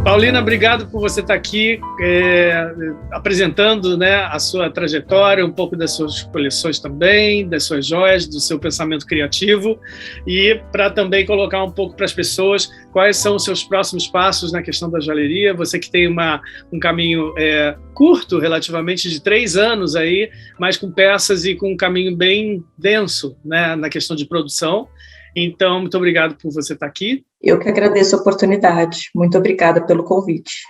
Paulina, obrigado por você estar aqui apresentando, né, a sua trajetória, um pouco das suas coleções também, das suas joias, do seu pensamento criativo, e para também colocar um pouco para as pessoas quais são os seus próximos passos na questão da joalheria. Você que tem um caminho curto, relativamente, de 3 anos aí, mas com peças e com um caminho bem denso, né, na questão de produção. Então, muito obrigado por você estar aqui. Eu que agradeço a oportunidade. Muito obrigada pelo convite.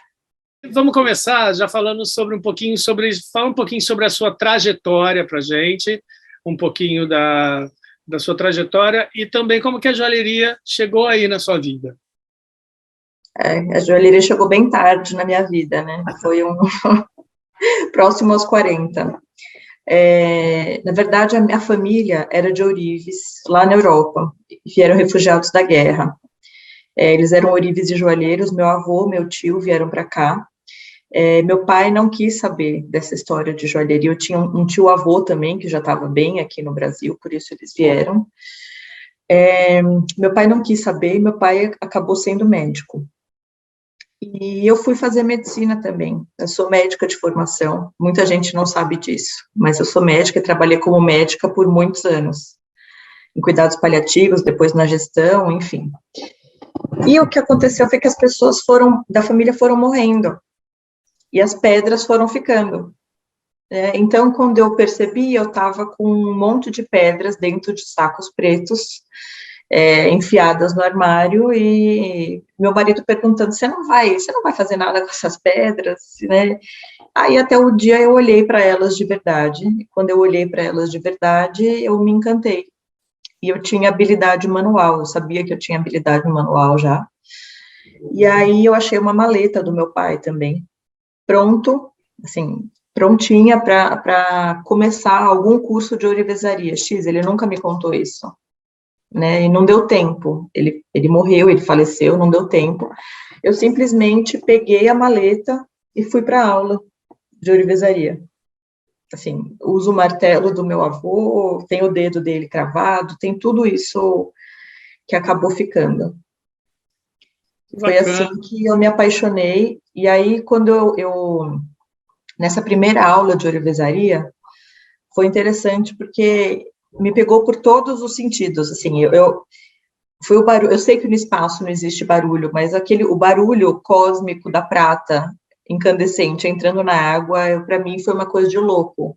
Vamos começar já falando fala um pouquinho sobre a sua trajetória para a gente, um pouquinho da sua trajetória e também como que a joalheria chegou aí na sua vida. A joalheria chegou bem tarde na minha vida, né? Foi próximo aos 40. Na verdade, a minha família era de ourives, lá na Europa, vieram refugiados da guerra. Eles eram ourives e joalheiros, meu avô, meu tio vieram para cá. Meu pai não quis saber dessa história de joalheria, eu tinha um tio-avô também, que já estava bem aqui no Brasil, por isso eles vieram. Meu pai não quis saber, e meu pai acabou sendo médico. E eu fui fazer medicina também. Eu sou médica de formação, muita gente não sabe disso, mas eu sou médica e trabalhei como médica por muitos anos, em cuidados paliativos, depois na gestão, enfim. E o que aconteceu foi que as pessoas da família foram morrendo, e as pedras foram ficando. Então, quando eu percebi, eu estava com um monte de pedras dentro de sacos pretos, enfiadas no armário, e meu marido perguntando, você não vai fazer nada com essas pedras, né? Aí até o dia eu olhei para elas de verdade, e quando eu olhei para elas de verdade, eu me encantei, e eu tinha habilidade manual, eu sabia que eu tinha habilidade manual já, e aí eu achei uma maleta do meu pai também, prontinha para começar algum curso de ourivesaria. Ele nunca me contou isso, né, e não deu tempo, ele morreu, ele faleceu, não deu tempo, eu simplesmente peguei a maleta e fui para a aula de ourivesaria, assim, uso o martelo do meu avô, tem o dedo dele cravado, tem tudo isso que acabou ficando. Foi assim que eu me apaixonei, e aí quando eu nessa primeira aula de ourivesaria, foi interessante porque me pegou por todos os sentidos, assim, foi o barulho, eu sei que no espaço não existe barulho, mas o barulho cósmico da prata incandescente entrando na água, para mim foi uma coisa de louco,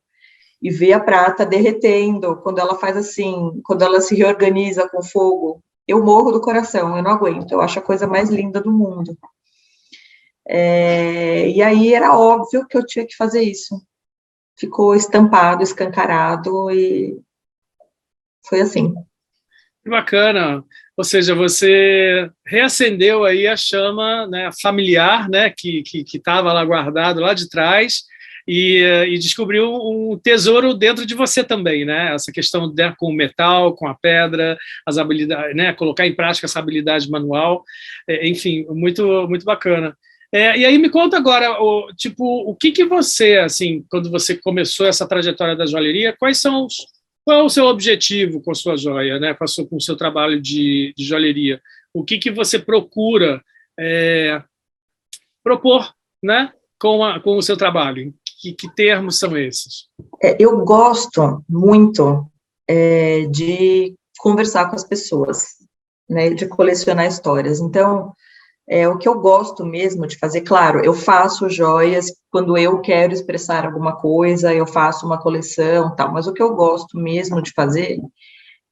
e ver a prata derretendo, quando ela faz assim, quando ela se reorganiza com fogo, eu morro do coração, eu não aguento, eu acho a coisa mais linda do mundo. E aí era óbvio que eu tinha que fazer isso, ficou estampado, escancarado, e foi assim. Que bacana, ou seja, você reacendeu aí a chama, né, familiar, né, que estava lá guardado lá de trás, e descobriu um tesouro dentro de você também, né, essa questão com o metal, com a pedra, as habilidades, né, colocar em prática essa habilidade manual, enfim, muito, muito bacana. E aí me conta agora, o que você, assim, quando você começou essa trajetória da joalheria, qual é o seu objetivo com a sua joia, né? Com o seu trabalho de joalheria? O que você procura propor, né? Com o seu trabalho? Que termos são esses? Eu gosto muito de conversar com as pessoas, né? De colecionar histórias. Então, o que eu gosto mesmo de fazer, claro, eu faço joias quando eu quero expressar alguma coisa, eu faço uma coleção, tal, mas o que eu gosto mesmo de fazer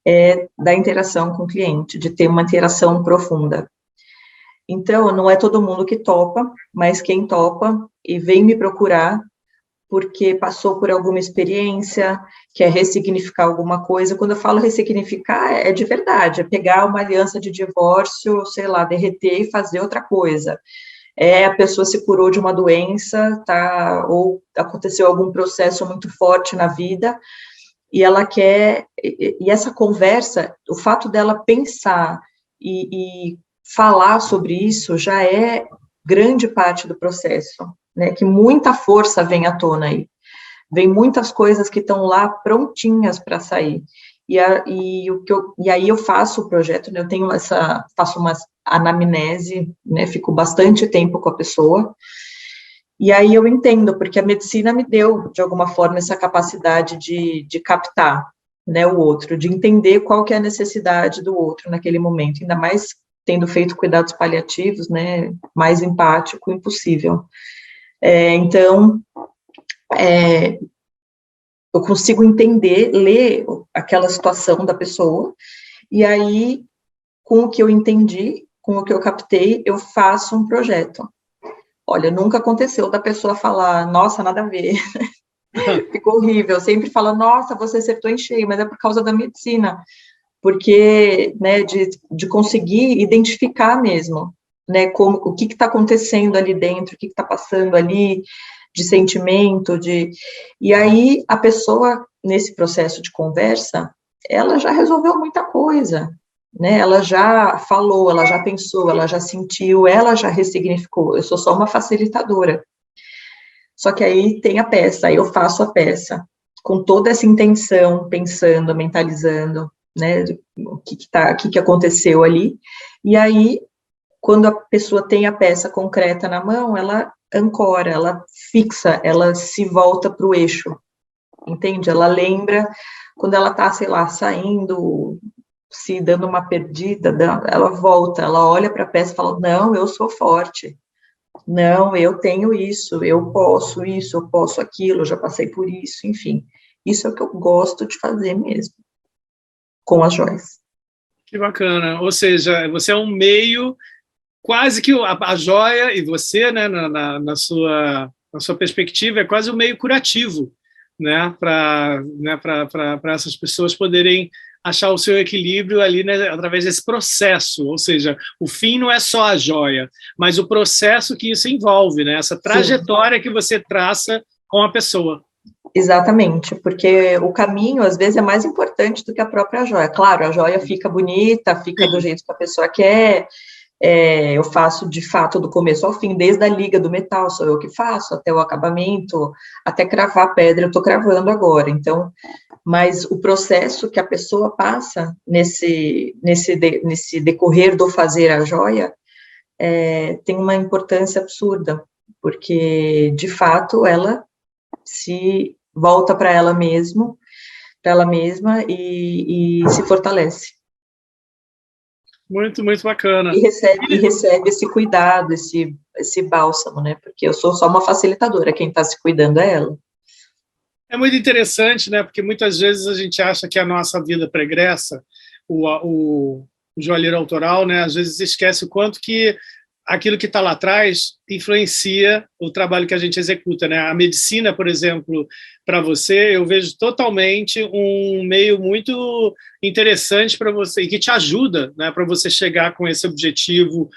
é da interação com o cliente, de ter uma interação profunda. Então, não é todo mundo que topa, mas quem topa e vem me procurar porque passou por alguma experiência, quer ressignificar alguma coisa. Quando eu falo ressignificar, é de verdade, é pegar uma aliança de divórcio, sei lá, derreter e fazer outra coisa. A pessoa se curou de uma doença, tá, ou aconteceu algum processo muito forte na vida, e ela quer, e essa conversa, o fato dela pensar e falar sobre isso já é grande parte do processo, né, que muita força vem à tona aí, vem muitas coisas que estão lá prontinhas para sair, e aí eu faço o projeto, né, faço umas anamnese, né, fico bastante tempo com a pessoa, e aí eu entendo, porque a medicina me deu, de alguma forma, essa capacidade de captar, né, o outro, de entender qual que é a necessidade do outro naquele momento, ainda mais tendo feito cuidados paliativos, né, mais empático impossível. Então, eu consigo entender, ler aquela situação da pessoa, e aí, com o que eu entendi, com o que eu captei, eu faço um projeto. Olha, nunca aconteceu da pessoa falar, nossa, nada a ver, ficou horrível, eu sempre falo, nossa, você acertou em cheio, mas é por causa da medicina, porque, né, de conseguir identificar mesmo, né, como, o que está acontecendo ali dentro, o que está passando ali, de sentimento, e aí a pessoa, nesse processo de conversa, ela já resolveu muita coisa, né, ela já falou, ela já pensou, ela já sentiu, ela já ressignificou, eu sou só uma facilitadora. Só que aí tem a peça, aí eu faço a peça, com toda essa intenção, pensando, mentalizando, né, o que aconteceu ali, e aí, quando a pessoa tem a peça concreta na mão, ela ancora, ela fixa, ela se volta para o eixo, entende? Ela lembra, quando ela está, sei lá, saindo, se dando uma perdida, ela volta, ela olha para a peça e fala, não, eu sou forte, não, eu tenho isso, eu posso aquilo, eu já passei por isso, enfim, isso é o que eu gosto de fazer mesmo, com as joias. Que bacana, ou seja, você é um meio, quase que a joia e você, né, na sua perspectiva, é quase um meio curativo, né, para essas pessoas poderem achar o seu equilíbrio ali, né, através desse processo, ou seja, o fim não é só a joia, mas o processo que isso envolve, né, essa trajetória Sim. que você traça com a pessoa. Exatamente, porque o caminho, às vezes, é mais importante do que a própria joia. Claro, a joia fica bonita, fica Sim. do jeito que a pessoa quer, eu faço, de fato, do começo ao fim, desde a liga do metal, sou eu que faço, até o acabamento, até cravar a pedra, eu estou cravando agora, então, mas o processo que a pessoa passa nesse decorrer do fazer a joia, tem uma importância absurda, porque, de fato, ela se volta para ela mesma e se fortalece. Muito, muito bacana. E recebe esse cuidado, esse bálsamo, né? Porque eu sou só uma facilitadora, quem está se cuidando é ela. É muito interessante, né? Porque muitas vezes a gente acha que a nossa vida pregressa, o joalheiro autoral, né? Às vezes esquece o quanto que aquilo que está lá atrás influencia o trabalho que a gente executa, né? A medicina, por exemplo, para você, eu vejo totalmente um meio muito interessante para você e que te ajuda, né, para você chegar com esse objetivo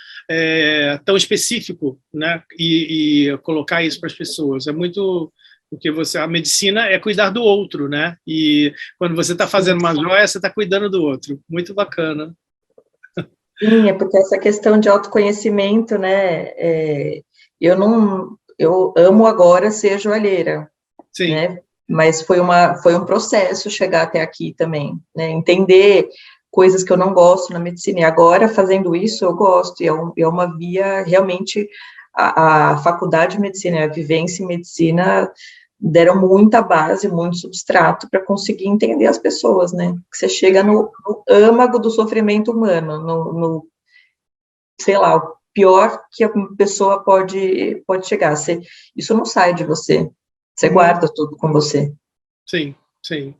tão específico, né? E colocar isso para as pessoas. É muito porque a medicina é cuidar do outro, né? E quando você está fazendo uma joia, você está cuidando do outro. Muito bacana. Sim, é porque essa questão de autoconhecimento, né, eu amo agora ser joalheira, Sim. né, mas foi um processo chegar até aqui também, né, entender coisas que eu não gosto na medicina, e agora, fazendo isso, eu gosto, e é uma via, realmente, a faculdade de medicina, a vivência em medicina, deram muita base, muito substrato para conseguir entender as pessoas, né? Você chega no âmago do sofrimento humano, sei lá, o pior que a pessoa pode chegar. Isso não sai de você, você guarda tudo com você. Sim, sim.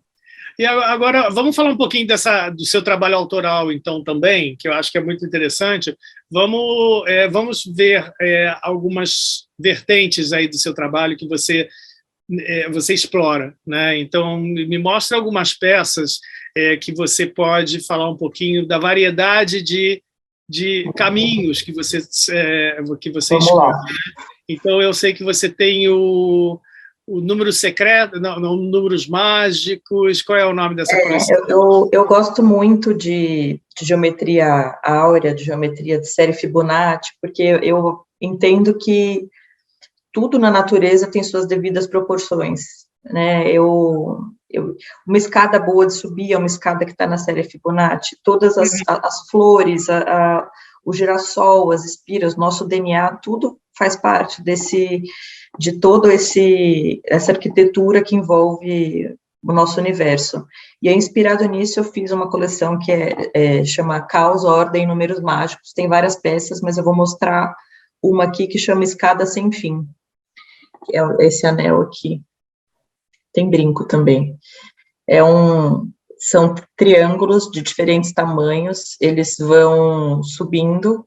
E agora, vamos falar um pouquinho do seu trabalho autoral, então, também, que eu acho que é muito interessante. Vamos ver algumas vertentes aí do seu trabalho que você explora, né? Então, me mostra algumas peças que você pode falar um pouquinho da variedade de caminhos que você explora. Né? Então, eu sei que você tem o número secreto, não, números mágicos, qual é o nome dessa coleção? Eu gosto muito de geometria áurea, de geometria de série Fibonacci, porque eu entendo que tudo na natureza tem suas devidas proporções, né, uma escada boa de subir é uma escada que está na série Fibonacci, todas as flores, o girassol, as espiras, nosso DNA, tudo faz parte de todo essa arquitetura que envolve o nosso universo. E aí, inspirado nisso, eu fiz uma coleção que chama Caos, Ordem e Números Mágicos. Tem várias peças, mas eu vou mostrar uma aqui que chama Escada Sem Fim, que é esse anel aqui. Tem brinco também. São triângulos de diferentes tamanhos, eles vão subindo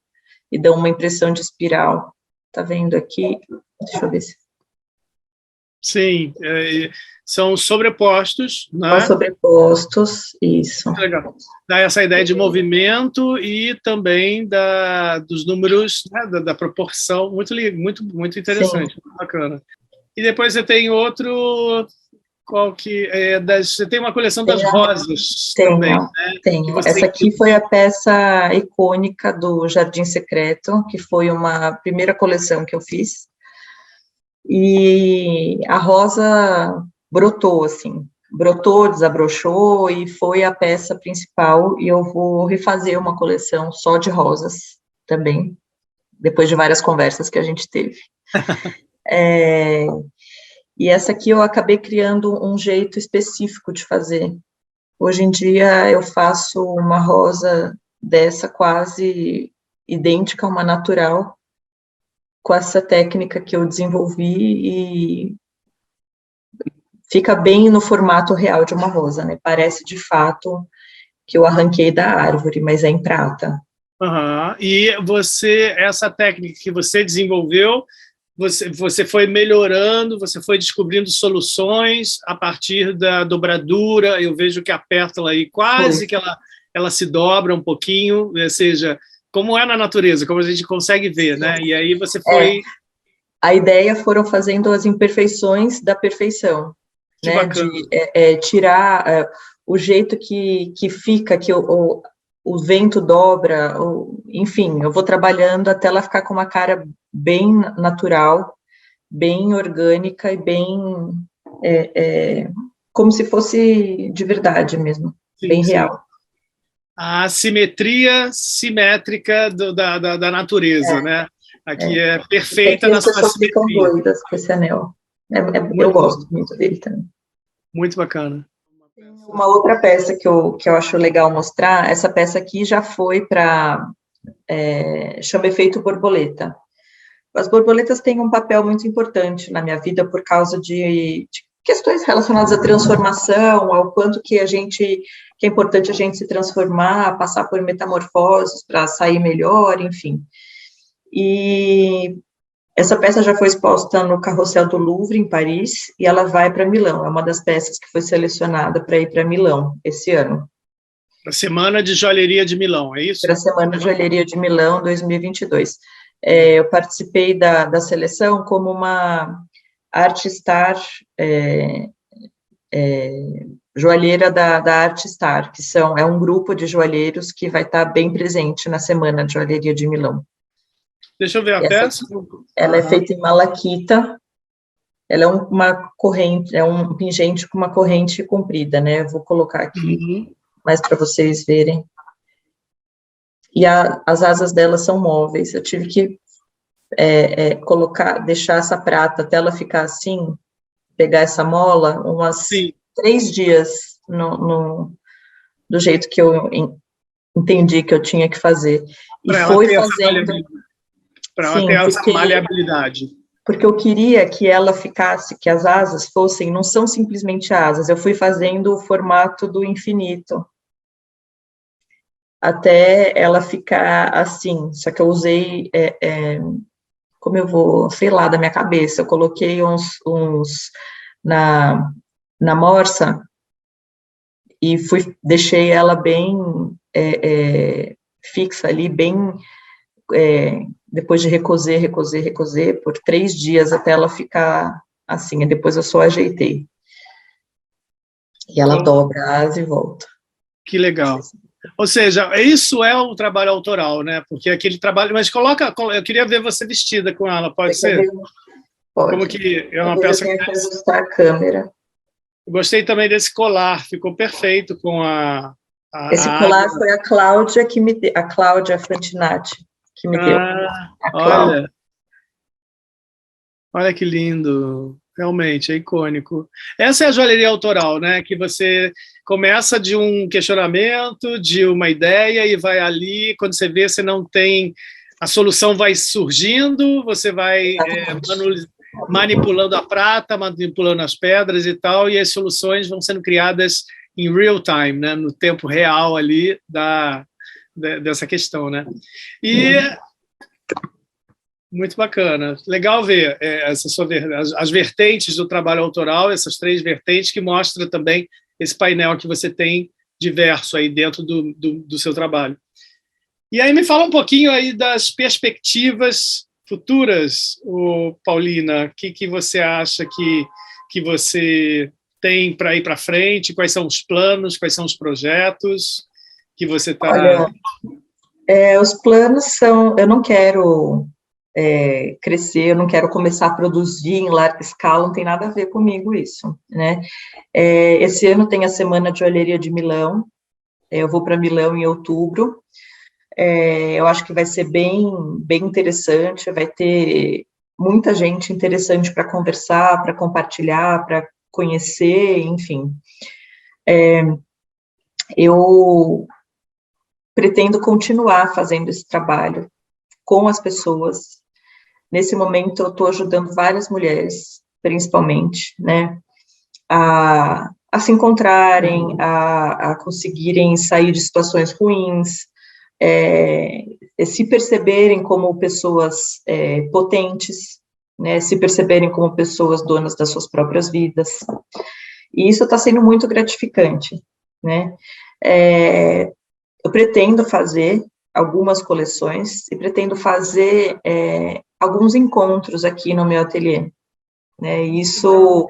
e dão uma impressão de espiral. Tá vendo aqui? Deixa eu ver se... Sim, são sobrepostos, né? São sobrepostos, isso. Muito legal. Dá essa ideia de movimento e também dos números, né? da proporção, muito interessante, Sim. muito bacana. E depois você tem outro... Você tem uma coleção das rosas também, né? Tenho. Essa aqui foi a peça icônica do Jardim Secreto, que foi uma primeira coleção que eu fiz. E a rosa brotou, assim, desabrochou e foi a peça principal. E eu vou refazer uma coleção só de rosas também, depois de várias conversas que a gente teve. E essa aqui eu acabei criando um jeito específico de fazer. Hoje em dia eu faço uma rosa dessa quase idêntica a uma natural, com essa técnica que eu desenvolvi e fica bem no formato real de uma rosa, né? Parece de fato que eu arranquei da árvore, mas é em prata. Uhum. E essa técnica que você desenvolveu, você foi melhorando, você foi descobrindo soluções a partir da dobradura. Eu vejo que a pétala aí quase que ela se dobra um pouquinho, ou seja, como é na natureza, como a gente consegue ver, né? E aí você foi... A ideia foram fazendo as imperfeições da perfeição, que né? Bacana. De tirar o jeito que fica, que o vento dobra, enfim, eu vou trabalhando até ela ficar com uma cara bem natural, bem orgânica e bem como se fosse de verdade mesmo, sim, bem real. A simetria simétrica da natureza, né? Aqui é perfeita na sua simetria. As pessoas ficam doidas com esse anel. Eu gosto muito dele também. Muito bacana. Uma outra peça que eu acho legal mostrar, essa peça aqui já foi para chama Efeito Borboleta. As borboletas têm um papel muito importante na minha vida por causa de questões relacionadas à transformação, ao quanto que é importante a gente se transformar, passar por metamorfoses para sair melhor, enfim. E essa peça já foi exposta no Carrossel do Louvre, em Paris, e ela vai para Milão. É uma das peças que foi selecionada para ir para Milão esse ano. Para a Semana de Joalheria de Milão, é isso? Para a Semana de Joalheria de Milão 2022. Eu participei da seleção como uma Artstar, joalheira da Artstar, que é um grupo de joalheiros que vai estar bem presente na Semana de Joalheria de Milão. Deixa eu ver a peça. Ela é feita em malaquita. Ela é uma corrente, é um pingente com uma corrente comprida, né? Eu vou colocar aqui mais para vocês verem. E as asas dela são móveis. Eu tive que deixar essa prata até ela ficar assim, pegar essa mola, 3 dias do jeito que eu entendi que eu tinha que fazer. E foi fazendo... Para ela ter essa maleabilidade. Porque eu queria que ela ficasse, que as asas fossem, não são simplesmente asas, eu fui fazendo o formato do infinito, até ela ficar assim, só que eu usei, como eu vou, sei lá, da minha cabeça, eu coloquei uns na morsa, e deixei ela bem fixa ali, bem... depois de recoser por 3 dias até ela ficar assim, e depois eu só ajeitei. E ela dobra a asa e volta. Que legal. Ou seja, isso é um trabalho autoral, né? Porque aquele trabalho... Mas eu queria ver você vestida com ela, pode ser? Pode. Como que é uma peça que ajustar a câmera. Eu gostei também desse colar, ficou perfeito com a Esse colar foi a Cláudia que me deu, a Cláudia Fantinatti que me deu. Olha que lindo, realmente, é icônico. Essa é a joalheria autoral, né? Que você começa de um questionamento, de uma ideia e vai ali, quando você vê, você não tem... A solução vai surgindo, você vai manipulando a prata, manipulando as pedras e tal, e as soluções vão sendo criadas em real time, né? No tempo real ali dessa questão, né? E muito bacana, legal ver as vertentes do trabalho autoral, essas 3 vertentes que mostram também esse painel que você tem diverso aí dentro do seu trabalho. E aí me fala um pouquinho aí das perspectivas futuras, Paulina, o que você acha que você tem para ir para frente, quais são os planos, quais são os projetos que você está... Olha, os planos são, eu não quero crescer, eu não quero começar a produzir em larga escala, não tem nada a ver comigo isso, né? Esse ano tem a Semana de Joalheria de Milão, eu vou para Milão em outubro, eu acho que vai ser bem interessante, vai ter muita gente interessante para conversar, para compartilhar, para conhecer, enfim. Eu pretendo continuar fazendo esse trabalho com as pessoas. Nesse momento, eu estou ajudando várias mulheres, principalmente, né, a se encontrarem, a conseguirem sair de situações ruins, se perceberem como pessoas potentes, né, se perceberem como pessoas donas das suas próprias vidas. E isso está sendo muito gratificante, né? Eu pretendo fazer algumas coleções e pretendo fazer alguns encontros aqui no meu ateliê, né? Isso,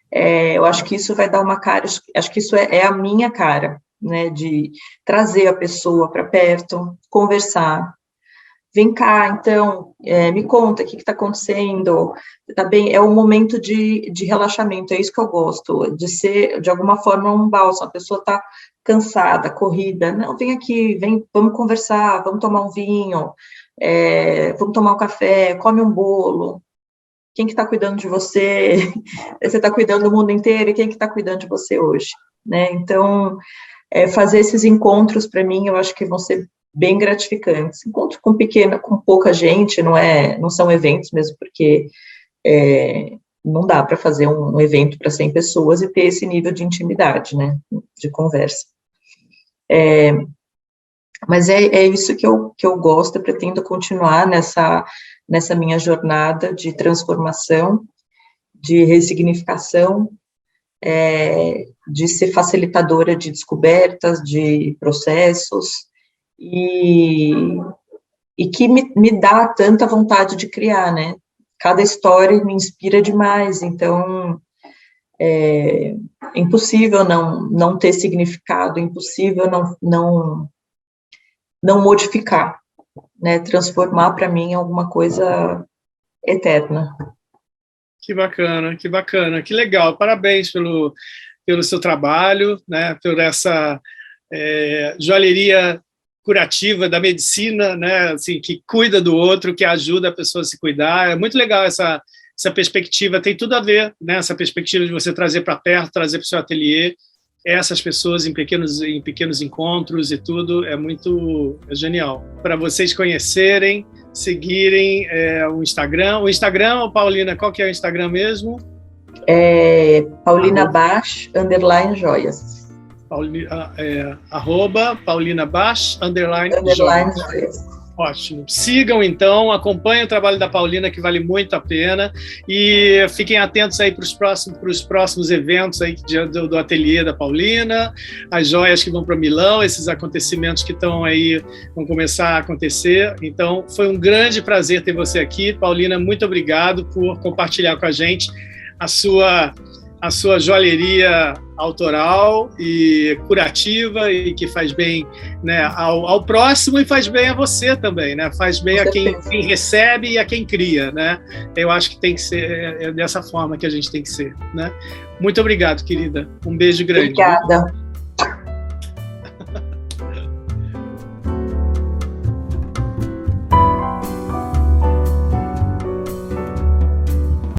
eu acho que isso vai dar uma cara, acho que isso é a minha cara, né? De trazer a pessoa para perto, conversar. Vem cá, então, me conta o que está acontecendo, tá bem? É um momento de relaxamento, é isso que eu gosto, de ser, de alguma forma, um bálsamo. A pessoa está cansada, corrida, não, vem aqui, vamos conversar, vamos tomar um vinho, vamos tomar um café, come um bolo. Quem que está cuidando de você? Você está cuidando do mundo inteiro, e quem que está cuidando de você hoje? Né? Então, fazer esses encontros, para mim, eu acho que vão ser bem gratificantes. Encontro com pouca gente, não são eventos mesmo, porque não dá para fazer um evento para 100 pessoas e ter esse nível de intimidade, né, de conversa. Mas é isso que eu gosto, eu pretendo continuar nessa minha jornada de transformação, de ressignificação, de ser facilitadora de descobertas, de processos, e que me dá tanta vontade de criar, né? Cada história me inspira demais, então é impossível não ter significado, é impossível não modificar, né? Transformar para mim em alguma coisa eterna. Que bacana, que legal. Parabéns pelo seu trabalho, né? Por essa joalheria curativa da medicina, né, assim, que cuida do outro, que ajuda a pessoa a se cuidar. É muito legal essa perspectiva, tem tudo a ver, né, essa perspectiva de você trazer para perto, trazer para o seu ateliê essas pessoas em pequenos encontros e tudo, é genial. Para vocês conhecerem, seguirem o Instagram. O Instagram, Paulina, qual que é o Instagram mesmo? Paulina Bach, _joias. @ Paulina Bach, _joias. Ótimo. Sigam, então, acompanhem o trabalho da Paulina, que vale muito a pena, e fiquem atentos aí para os próximos eventos aí do ateliê da Paulina, as joias que vão para Milão, esses acontecimentos que estão aí, vão começar a acontecer. Então, foi um grande prazer ter você aqui. Paulina, muito obrigado por compartilhar com a gente a sua joalheria autoral e curativa e que faz bem, né, ao próximo e faz bem a você também, né? Faz bem a quem recebe e a quem cria, né? Eu acho que tem que ser dessa forma que a gente tem que ser, né? Muito obrigado, querida. Um beijo grande. Obrigada.